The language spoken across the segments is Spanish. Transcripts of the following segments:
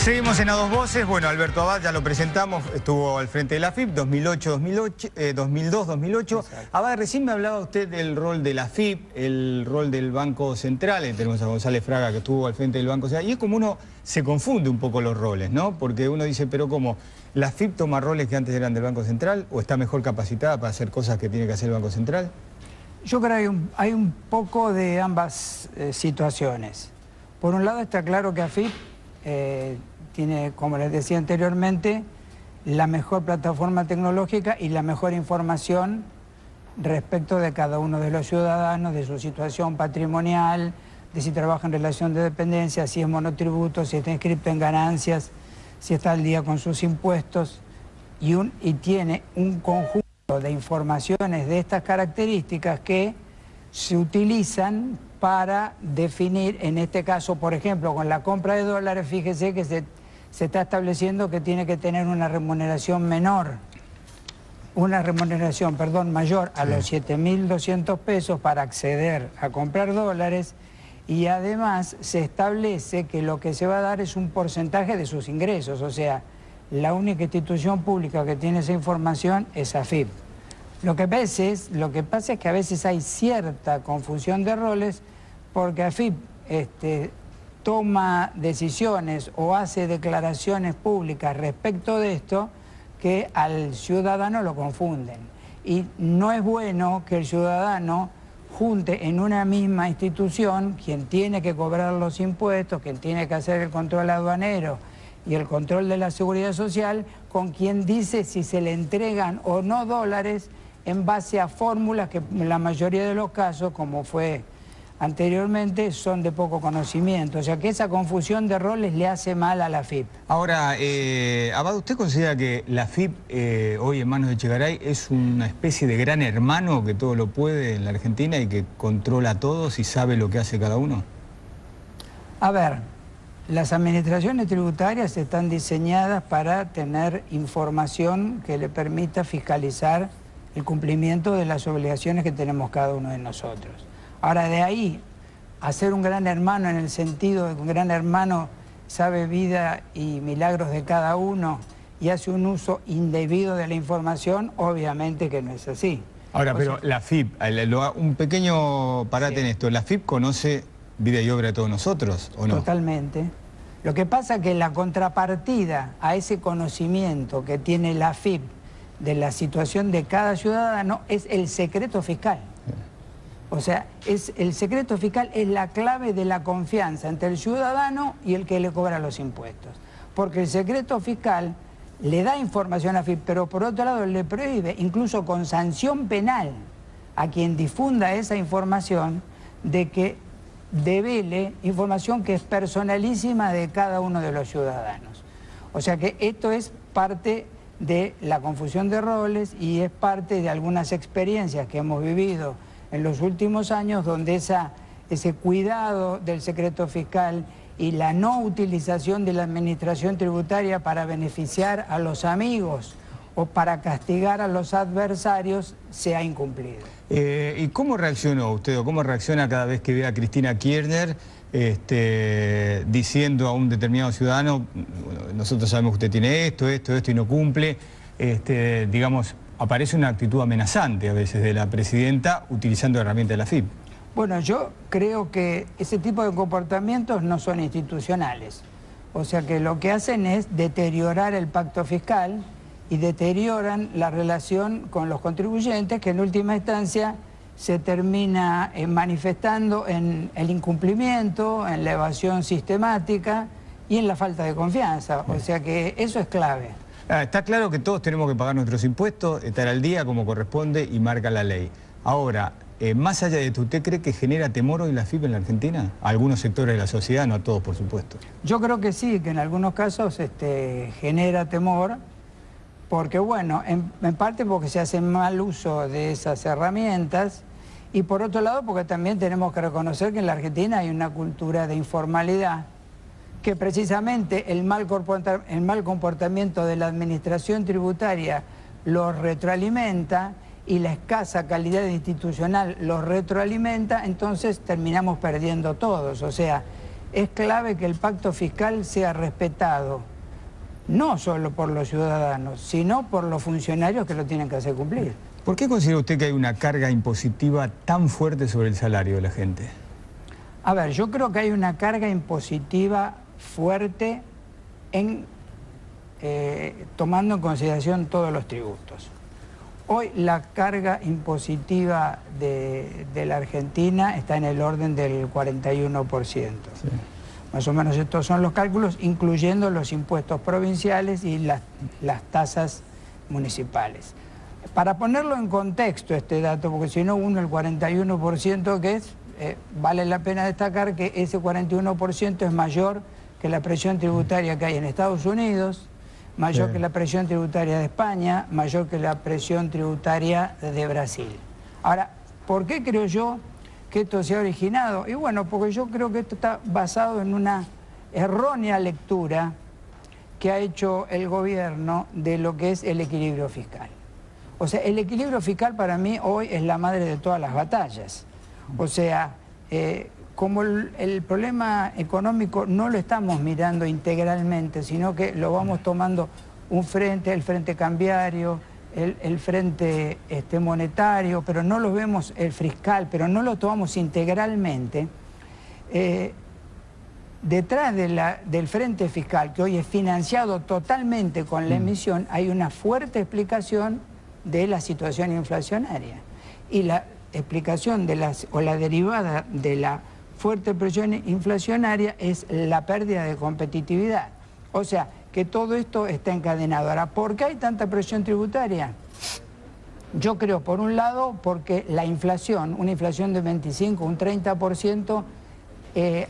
Seguimos en A Dos Voces. Bueno, Alberto Abad ya lo presentamos, estuvo al frente de la AFIP, 2002-2008. Abad, recién me hablaba usted del rol de la AFIP, el rol del Banco Central. Tenemos a González Fraga, que estuvo al frente del Banco Central. Y es como uno se confunde un poco los roles, ¿no? Porque uno dice, pero ¿cómo? ¿La AFIP toma roles que antes eran del Banco Central o está mejor capacitada para hacer cosas que tiene que hacer el Banco Central? Yo creo que hay un poco de ambas situaciones. Por un lado está claro que AFIP tiene, como les decía anteriormente, la mejor plataforma tecnológica y la mejor información respecto de cada uno de los ciudadanos, de su situación patrimonial, de si trabaja en relación de dependencia, si es monotributo, si está inscrito en ganancias, si está al día con sus impuestos, y tiene un conjunto de informaciones de estas características que se utilizan para definir, en este caso, por ejemplo, con la compra de dólares, fíjese que se está estableciendo que tiene que tener una remuneración mayor a los 7.200 pesos para acceder a comprar dólares, y además se establece que lo que se va a dar es un porcentaje de sus ingresos, o sea, la única institución pública que tiene esa información es AFIP. Lo que pasa es que a veces hay cierta confusión de roles porque AFIP toma decisiones o hace declaraciones públicas respecto de esto que al ciudadano lo confunden. Y no es bueno que el ciudadano junte en una misma institución quien tiene que cobrar los impuestos, quien tiene que hacer el control aduanero y el control de la seguridad social, con quien dice si se le entregan o no dólares en base a fórmulas que en la mayoría de los casos, como fue anteriormente, son de poco conocimiento. O sea que esa confusión de roles le hace mal a la AFIP. Ahora, Abad, ¿usted considera que la AFIP hoy en manos de Echegaray es una especie de gran hermano que todo lo puede en la Argentina y que controla a todos y sabe lo que hace cada uno? A ver, las administraciones tributarias están diseñadas para tener información que le permita fiscalizar el cumplimiento de las obligaciones que tenemos cada uno de nosotros. Ahora, de ahí a ser un gran hermano en el sentido de que un gran hermano sabe vida y milagros de cada uno y hace un uso indebido de la información, obviamente que no es así. Ahora, pero la AFIP, un pequeño parate en esto, ¿la AFIP conoce vida y obra de todos nosotros o no? Totalmente. Lo que pasa es que la contrapartida a ese conocimiento que tiene la AFIP de la situación de cada ciudadano es el secreto fiscal. O sea, el secreto fiscal es la clave de la confianza entre el ciudadano y el que le cobra los impuestos. Porque el secreto fiscal le da información a AFIP, pero por otro lado le prohíbe, incluso con sanción penal, a quien difunda esa información, de que devele información que es personalísima de cada uno de los ciudadanos. O sea que esto es parte de la confusión de roles y es parte de algunas experiencias que hemos vivido en los últimos años, donde ese cuidado del secreto fiscal y la no utilización de la administración tributaria para beneficiar a los amigos o para castigar a los adversarios se ha incumplido. ¿Y cómo reaccionó usted o cómo reacciona cada vez que ve a Cristina Kirchner diciendo a un determinado ciudadano, nosotros sabemos que usted tiene esto y no cumple? Digamos, aparece una actitud amenazante a veces de la presidenta utilizando herramientas de la AFIP. Bueno, yo creo que ese tipo de comportamientos no son institucionales. O sea que lo que hacen es deteriorar el pacto fiscal y deterioran la relación con los contribuyentes, que en última instancia se termina manifestando en el incumplimiento, en la evasión sistemática y en la falta de confianza. O sea que eso es clave. Está claro que todos tenemos que pagar nuestros impuestos, estar al día como corresponde y marca la ley. Ahora, más allá de esto, ¿usted cree que genera temor hoy la AFIP en la Argentina? A algunos sectores de la sociedad, no a todos, por supuesto. Yo creo que sí, que en algunos casos genera temor, porque bueno, en parte porque se hace mal uso de esas herramientas y por otro lado porque también tenemos que reconocer que en la Argentina hay una cultura de informalidad que precisamente el mal comportamiento de la administración tributaria lo retroalimenta y la escasa calidad institucional lo retroalimenta, entonces terminamos perdiendo todos. O sea, es clave que el pacto fiscal sea respetado, no solo por los ciudadanos, sino por los funcionarios que lo tienen que hacer cumplir. ¿Por qué considera usted que hay una carga impositiva tan fuerte sobre el salario de la gente? A ver, yo creo que hay una carga impositiva fuerte tomando en consideración todos los tributos. Hoy la carga impositiva de la Argentina está en el orden del 41%. Sí. Más o menos estos son los cálculos, incluyendo los impuestos provinciales y las tasas municipales. Para ponerlo en contexto este dato, porque si no uno el 41% que es, vale la pena destacar que ese 41% es mayor que la presión tributaria que hay en Estados Unidos, mayor que la presión tributaria de España, mayor que la presión tributaria de Brasil. Ahora, ¿por qué creo yo que esto se ha originado? Y bueno, porque yo creo que esto está basado en una errónea lectura que ha hecho el gobierno de lo que es el equilibrio fiscal. O sea, el equilibrio fiscal para mí hoy es la madre de todas las batallas. O sea, como el problema económico no lo estamos mirando integralmente, sino que lo vamos tomando un frente, el frente cambiario, el frente monetario, pero no lo vemos el fiscal, pero no lo tomamos integralmente. Detrás del frente fiscal, que hoy es financiado totalmente con la emisión, hay una fuerte explicación de la situación inflacionaria. Y la explicación o la derivada de la fuerte presión inflacionaria es la pérdida de competitividad. O sea, que todo esto está encadenado. Ahora, ¿por qué hay tanta presión tributaria? Yo creo, por un lado, porque la inflación, una inflación de 25, un 30%,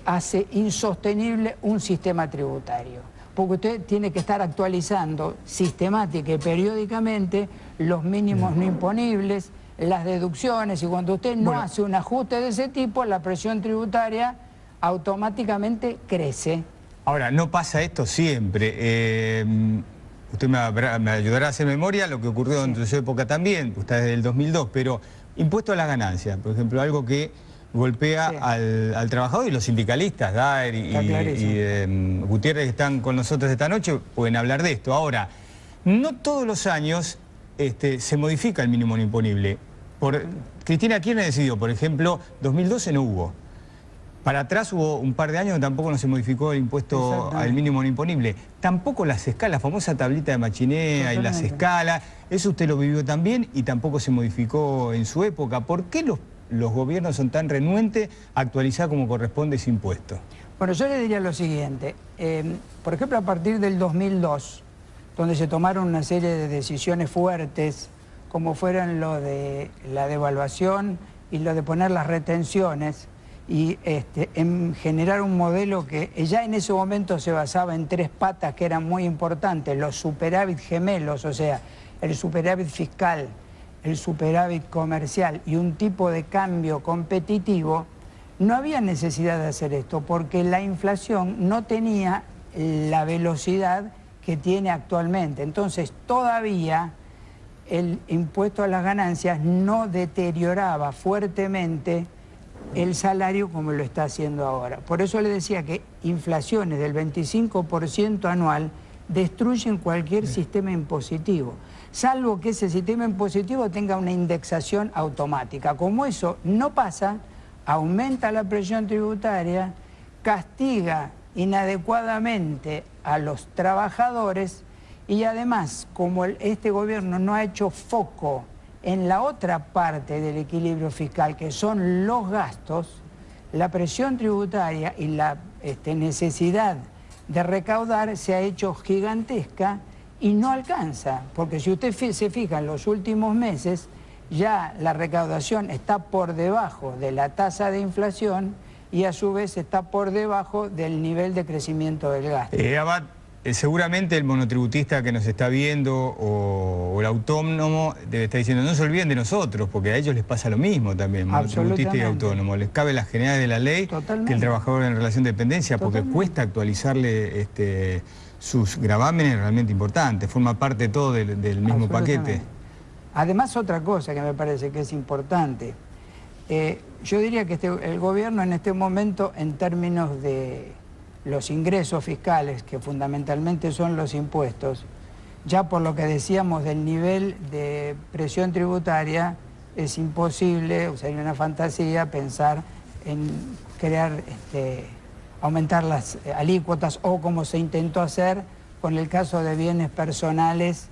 hace insostenible un sistema tributario. Porque usted tiene que estar actualizando sistemática y periódicamente los mínimos no imponibles, las deducciones, y cuando usted no hace un ajuste de ese tipo, la presión tributaria automáticamente crece. Ahora, no pasa esto siempre. Usted me ayudará a hacer memoria lo que ocurrió en su época también, usted desde el 2002, pero impuesto a las ganancias, por ejemplo, algo que golpea al trabajador, y los sindicalistas, Daer y Gutiérrez, que están con nosotros esta noche, pueden hablar de esto. Ahora, no todos los años se modifica el mínimo no imponible. Cristina Kirchner decidió, por ejemplo, 2012 no hubo. Para atrás hubo un par de años que tampoco no se modificó el impuesto al mínimo no imponible. Tampoco las escalas, la famosa tablita de Machinea y las escalas, eso usted lo vivió también y tampoco se modificó en su época. ¿Por qué los gobiernos son tan renuentes a actualizar como corresponde ese impuesto? Bueno, yo le diría lo siguiente. Por ejemplo, a partir del 2002, donde se tomaron una serie de decisiones fuertes, como fueron lo de la devaluación y lo de poner las retenciones, y en generar un modelo que ya en ese momento se basaba en tres patas que eran muy importantes, los superávit gemelos, o sea, el superávit fiscal, el superávit comercial y un tipo de cambio competitivo, no había necesidad de hacer esto porque la inflación no tenía la velocidad que tiene actualmente. Entonces todavía el impuesto a las ganancias no deterioraba fuertemente el salario como lo está haciendo ahora. Por eso le decía que inflaciones del 25% anual destruyen cualquier sistema impositivo, salvo que ese sistema impositivo tenga una indexación automática. Como eso no pasa, aumenta la presión tributaria, castiga inadecuadamente a los trabajadores y además, como este gobierno no ha hecho foco en la otra parte del equilibrio fiscal, que son los gastos, la presión tributaria y la necesidad de recaudar se ha hecho gigantesca y no alcanza, porque si usted se fija en los últimos meses, ya la recaudación está por debajo de la tasa de inflación y a su vez está por debajo del nivel de crecimiento del gasto. Abad, seguramente el monotributista que nos está viendo o el autónomo debe estar diciendo no se olviden de nosotros, porque a ellos les pasa lo mismo también, monotributista y autónomo. Les cabe las generalidades de la ley que el trabajador en relación de dependencia, porque cuesta actualizarle sus gravámenes realmente importantes, forma parte todo del mismo paquete. Además, otra cosa que me parece que es importante, yo diría que el gobierno en este momento, en términos de los ingresos fiscales, que fundamentalmente son los impuestos, ya por lo que decíamos del nivel de presión tributaria, es imposible, o sería una fantasía pensar en crear, aumentar las alícuotas, o como se intentó hacer con el caso de bienes personales,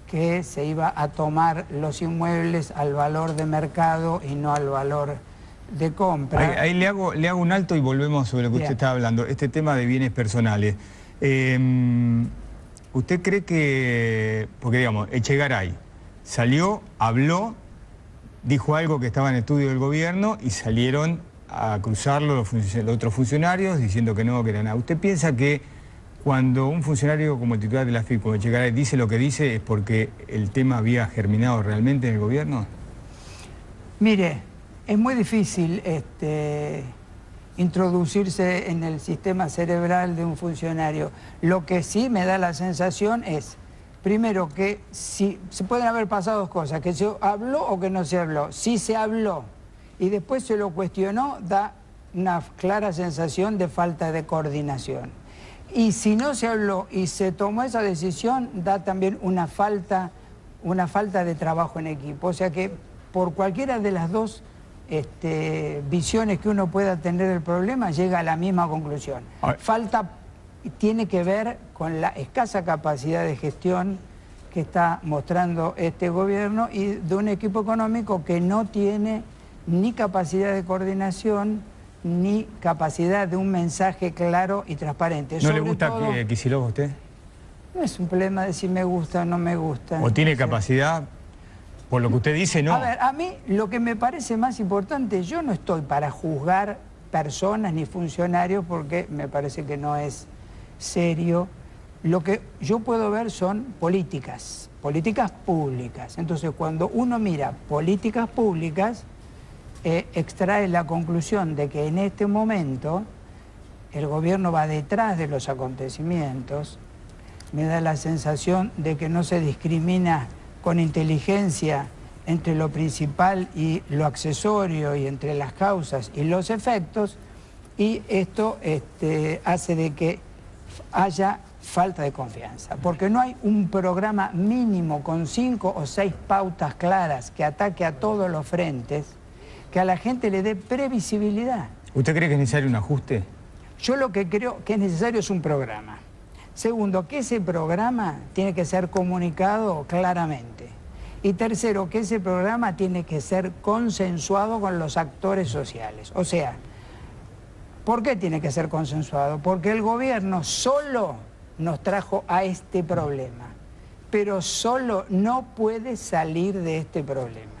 que se iba a tomar los inmuebles al valor de mercado y no al valor de compra. Ahí le hago un alto y volvemos sobre lo que usted estaba hablando, este tema de bienes personales. ¿Usted cree que, porque digamos, Echegaray salió, habló, dijo algo que estaba en estudio del gobierno y salieron a cruzarlo los otros funcionarios diciendo que no, que era nada? ¿Usted piensa que cuando un funcionario como el titular de la FIP, como Echegaray, dice lo que dice, es porque el tema había germinado realmente en el gobierno? Mire, es muy difícil introducirse en el sistema cerebral de un funcionario. Lo que sí me da la sensación es, primero, que si se pueden haber pasado dos cosas, que se habló o que no se habló. Si se habló y después se lo cuestionó, da una clara sensación de falta de coordinación. Y si no se habló y se tomó esa decisión, da también una falta de trabajo en equipo. O sea que por cualquiera de las dos visiones que uno pueda tener del problema, llega a la misma conclusión. Tiene que ver con la escasa capacidad de gestión que está mostrando este gobierno y de un equipo económico que no tiene ni capacidad de coordinación ni capacidad de un mensaje claro y transparente. ¿No le gusta Kicillof a usted? No es un problema de si me gusta o no me gusta. ¿O tiene capacidad? Por lo que usted dice, no. A ver, a mí lo que me parece más importante, yo no estoy para juzgar personas ni funcionarios porque me parece que no es serio. Lo que yo puedo ver son políticas públicas. Entonces, cuando uno mira políticas públicas, extrae la conclusión de que en este momento el gobierno va detrás de los acontecimientos. Me da la sensación de que no se discrimina con inteligencia entre lo principal y lo accesorio, y entre las causas y los efectos, y esto hace de que haya falta de confianza, porque no hay un programa mínimo con 5 o 6 pautas claras que ataque a todos los frentes, que a la gente le dé previsibilidad. ¿Usted cree que es necesario un ajuste? Yo lo que creo que es necesario es un programa. Segundo, que ese programa tiene que ser comunicado claramente. Y tercero, que ese programa tiene que ser consensuado con los actores sociales. O sea, ¿por qué tiene que ser consensuado? Porque el gobierno solo nos trajo a este problema, pero solo no puede salir de este problema.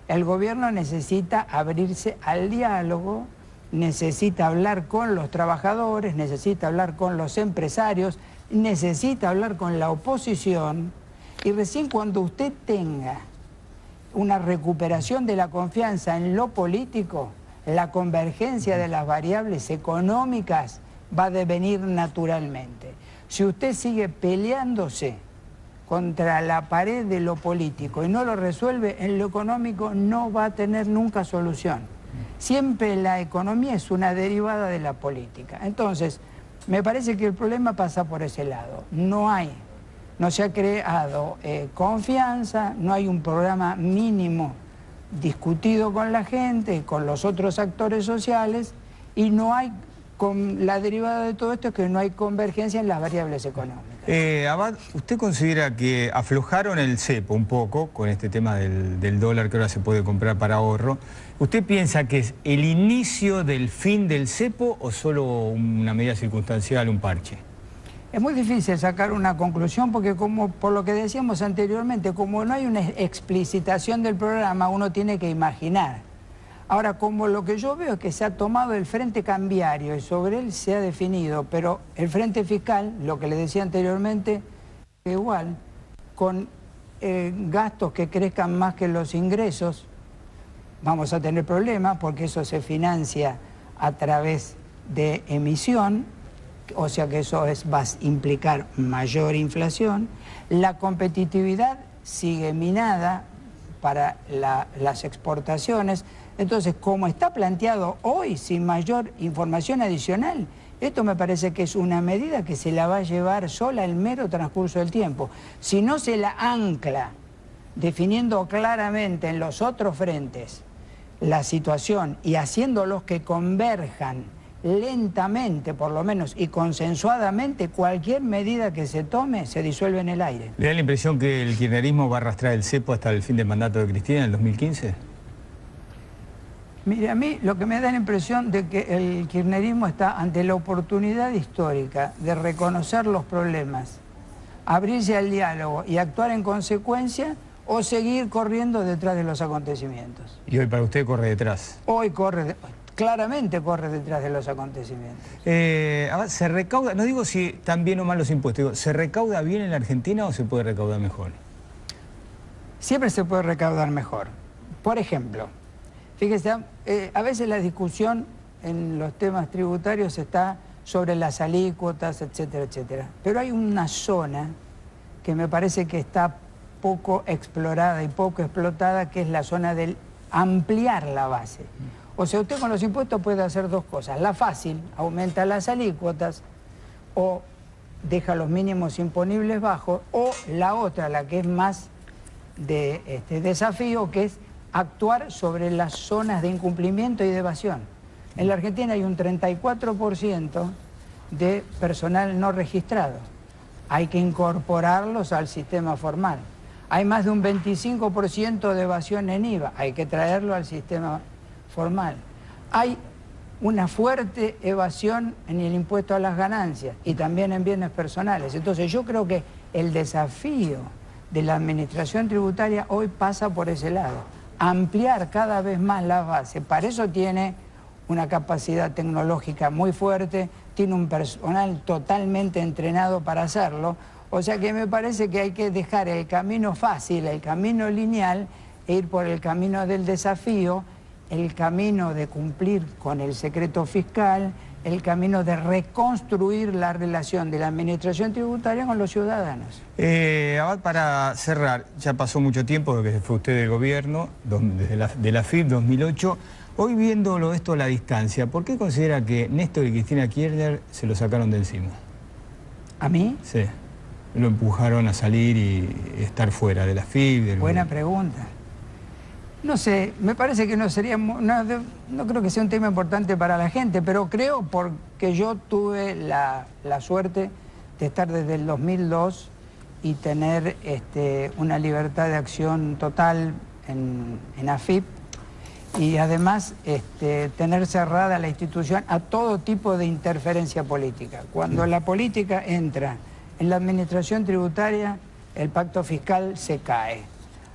El gobierno necesita abrirse al diálogo, necesita hablar con los trabajadores, necesita hablar con los empresarios, necesita hablar con la oposición, y recién cuando usted tenga una recuperación de la confianza en lo político, la convergencia de las variables económicas va a devenir naturalmente. Si usted sigue peleándose contra la pared de lo político y no lo resuelve, en lo económico no va a tener nunca solución. Siempre la economía es una derivada de la política. Entonces, me parece que el problema pasa por ese lado. No se ha creado confianza, no hay un programa mínimo discutido con la gente, con los otros actores sociales, y no hay, con la derivada de todo esto es que no hay convergencia en las variables económicas. Abad, ¿usted considera que aflojaron el cepo un poco con este tema del dólar que ahora se puede comprar para ahorro? ¿Usted piensa que es el inicio del fin del cepo o solo una medida circunstancial, un parche? Es muy difícil sacar una conclusión porque, como por lo que decíamos anteriormente, como no hay una explicitación del programa, uno tiene que imaginar. Ahora, como lo que yo veo es que se ha tomado el frente cambiario y sobre él se ha definido, pero el frente fiscal, lo que le decía anteriormente, igual, con gastos que crezcan más que los ingresos, vamos a tener problemas porque eso se financia a través de emisión, o sea que eso va a implicar mayor inflación. La competitividad sigue minada para las exportaciones. Entonces, como está planteado hoy, sin mayor información adicional, Esto me parece que es una medida que se la va a llevar sola el mero transcurso del tiempo. Si no se la ancla, definiendo claramente en los otros frentes la situación y haciéndolos que converjan lentamente, por lo menos, y consensuadamente, cualquier medida que se tome se disuelve en el aire. ¿Le da la impresión que el kirchnerismo va a arrastrar el cepo hasta el fin del mandato de Cristina en el 2015? Mire, a mí lo que me da la impresión de que el kirchnerismo está ante la oportunidad histórica de reconocer los problemas, abrirse al diálogo y actuar en consecuencia, o seguir corriendo detrás de los acontecimientos. Y hoy para usted corre detrás. Hoy claramente corre detrás de los acontecimientos. ¿Se recauda, no digo si están bien o mal los impuestos, digo, ¿se recauda bien en la Argentina o se puede recaudar mejor? Siempre se puede recaudar mejor. Por ejemplo, fíjese, a veces la discusión en los temas tributarios está sobre las alícuotas, etcétera, etcétera. Pero hay una zona que me parece que está poco explorada y poco explotada, que es la zona del ampliar la base. O sea, usted con los impuestos puede hacer dos cosas. La fácil, aumenta las alícuotas o deja los mínimos imponibles bajos, o la otra, la que es más de desafío, que es actuar sobre las zonas de incumplimiento y de evasión. En la Argentina hay un 34% de personal no registrado. Hay que incorporarlos al sistema formal. Hay más de un 25% de evasión en IVA. Hay que traerlo al sistema formal. Hay una fuerte evasión en el impuesto a las ganancias y también en bienes personales. Entonces yo creo que el desafío de la administración tributaria hoy pasa por ese lado. Ampliar cada vez más la base. Para eso tiene una capacidad tecnológica muy fuerte, tiene un personal totalmente entrenado para hacerlo. O sea que me parece que hay que dejar el camino fácil, el camino lineal, e ir por el camino del desafío, el camino de cumplir con el secreto fiscal, el camino de reconstruir la relación de la administración tributaria con los ciudadanos. Abad, para cerrar, ya pasó mucho tiempo desde que fue usted del gobierno, de la FIP 2008. Hoy viéndolo esto a la distancia, ¿por qué considera que Néstor y Cristina Kirchner se lo sacaron de encima? ¿A mí? Sí. Lo empujaron a salir y estar fuera de la FIP. Buena pregunta. No sé, me parece que no sería, no creo que sea un tema importante para la gente, pero creo porque yo tuve la suerte de estar desde el 2002 y tener una libertad de acción total en AFIP y además tener cerrada la institución a todo tipo de interferencia política. Cuando la política entra en la administración tributaria, el pacto fiscal se cae.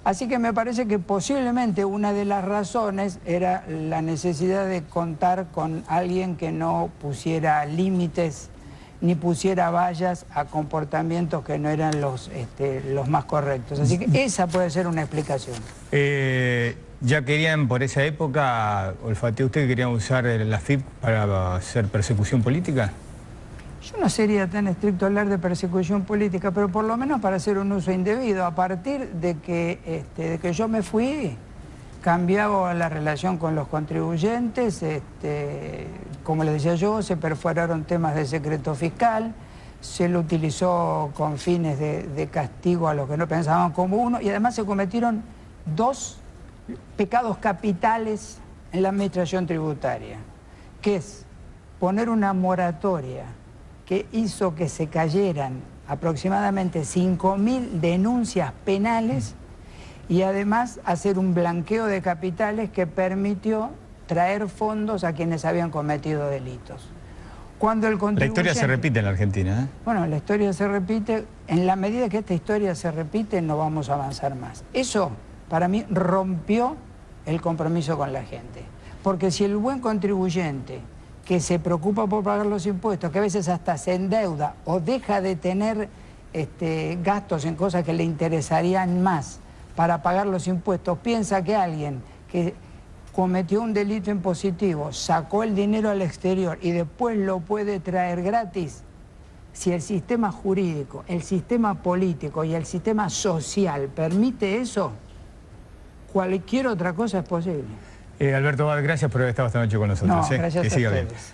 Así que me parece que posiblemente una de las razones era la necesidad de contar con alguien que no pusiera límites ni pusiera vallas a comportamientos que no eran los más correctos. Así que esa puede ser una explicación. ¿Ya querían, por esa época, olfateó usted que querían usar la FIP para hacer persecución política? Yo no sería tan estricto hablar de persecución política, pero por lo menos para hacer un uso indebido. A partir de que yo me fui, cambiaba la relación con los contribuyentes, como les decía yo, se perforaron temas de secreto fiscal, se lo utilizó con fines de castigo a los que no pensaban como uno, y además se cometieron dos pecados capitales en la administración tributaria, que es poner una moratoria que hizo que se cayeran aproximadamente 5.000 denuncias penales y además hacer un blanqueo de capitales que permitió traer fondos a quienes habían cometido delitos. Cuando el contribuyente... La historia se repite en la Argentina, ¿eh? Bueno, la historia se repite. En la medida que esta historia se repite, no vamos a avanzar más. Eso, para mí, rompió el compromiso con la gente. Porque si el buen contribuyente que se preocupa por pagar los impuestos, que a veces hasta se endeuda o deja de tener gastos en cosas que le interesarían más para pagar los impuestos, piensa que alguien que cometió un delito impositivo, sacó el dinero al exterior y después lo puede traer gratis, si el sistema jurídico, el sistema político y el sistema social permite eso, cualquier otra cosa es posible. Alberto Abad, gracias por haber estado esta noche con nosotros. No, gracias a ustedes.